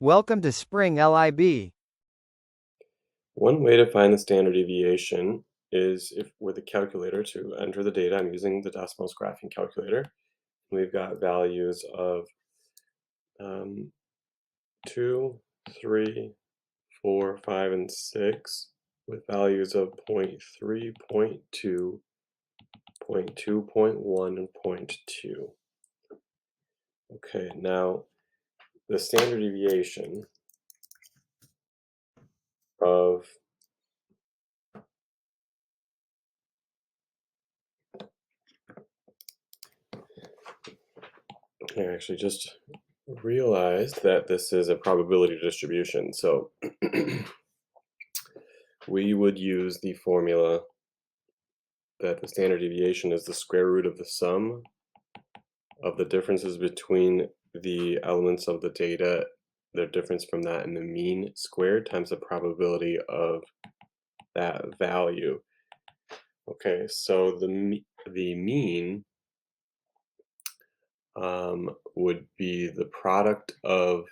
Welcome to Spring LIB. One way to find the standard deviation is if with a calculator to enter the data. I'm using the Decimals graphing calculator. We've got values of 2, 3, 4, 5, and 6 with values of 0.3, 0.2, 0.2, 0.2, 0.1, and 0.2. Okay, now the standard deviation of I actually just realized that this is a probability distribution. So we would use the formula that the standard deviation is the square root of the sum of the differences between the elements of the data, the difference from that and the mean squared times the probability of that value. Okay, so the mean would be the product of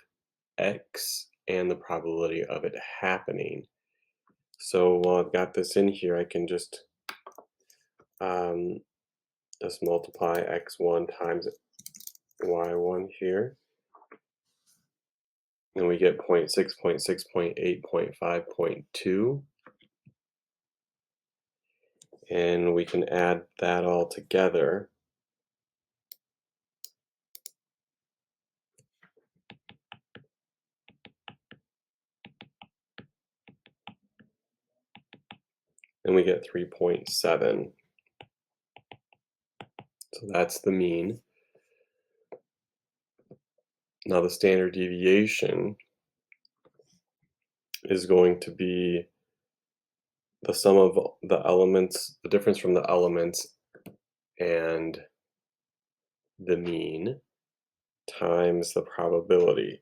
x and the probability of it happening. So while I've got this in here, I can just multiply x1 times y1 here. And we get 0.6, 0.6, 0.8, 0.5, 0.2. And we can add that all together. And we get 3.7. So that's the mean. Now the standard deviation is going to be the sum of the elements, the difference from the elements and the mean times the probability.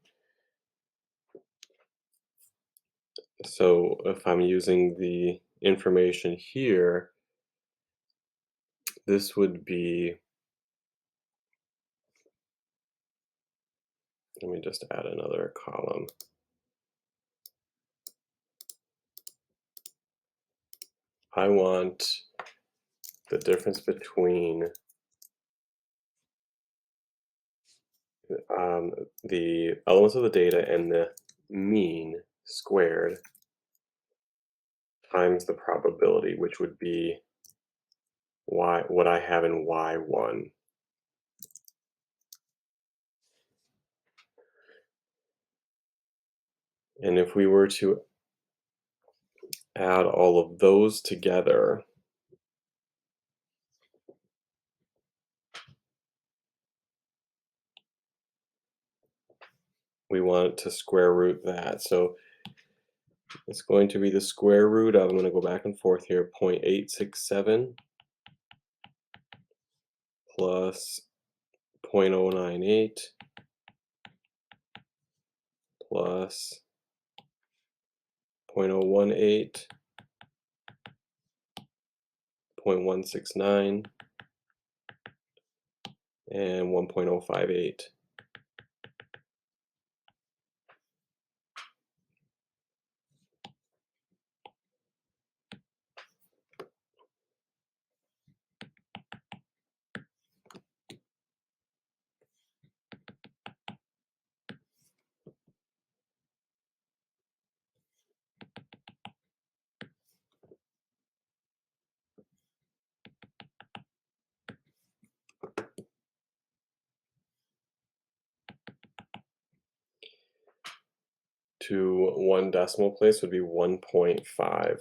So if I'm using the information here, this would be, let me just add another column. I want the difference between the elements of the data and the mean squared times the probability, which would be what I have in y1. And if we were to add all of those together, we want to square root that. So it's going to be the square root of, I'm going to go back and forth here, 0.867 plus 0.098 plus 0.018, 0.169, and 1.058. To one decimal place would be 1.5.